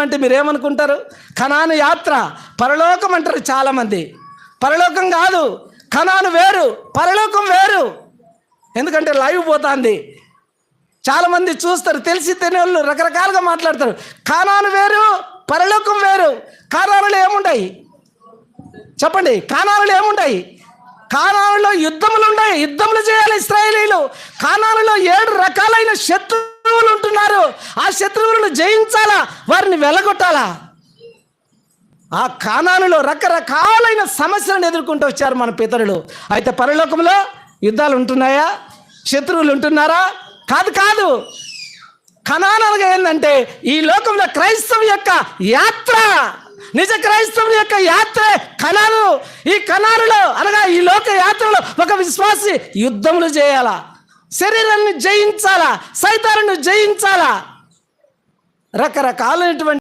అంటే మీరేమనుకుంటారు? కనాను యాత్ర, పరలోకం అంటారు చాలామంది. పరలోకం కాదు, కనాను వేరు, పరలోకం వేరు. ఎందుకంటే లైవ్ పోతుంది, చాలామంది చూస్తారు, తెలిసి తెలియని రకరకాలుగా మాట్లాడతారు. కానాను వేరు, పరలోకం వేరు. కానానులో ఏముంటాయి చెప్పండి? కానానులో ఏముంటాయి? కానానులో యుద్ధములు ఉన్నాయి, యుద్ధములు చేయాలి ఇశ్రాయేలీలు. కానానులో 7 రకాలైన శత్రువులు ఉంటున్నారు. ఆ శత్రువులను జయించాలా, వారిని వెలగొట్టాలా. ఆ కానానులో రకరకాలైన సమస్యలను ఎదుర్కొంటూ వచ్చారు మన పితరులు. అయితే పరలోకంలో యుద్ధాలు ఉంటున్నాయా? శత్రువులు ఉంటున్నారా? కాదు కాదు. కనాను అనగా ఏంటంటే ఈ లోకంలో క్రైస్తవం యొక్క యాత్ర, నిజ క్రైస్తవుని యొక్క యాత్ర కనాను. ఈ కనానులో అనగా ఈ లోక యాత్రలో ఒక విశ్వాసి యుద్ధములు చేయాలా, శరీరాన్ని జయించాలా, సైతాన్ని జయించాలా, రకరకాలైనటువంటి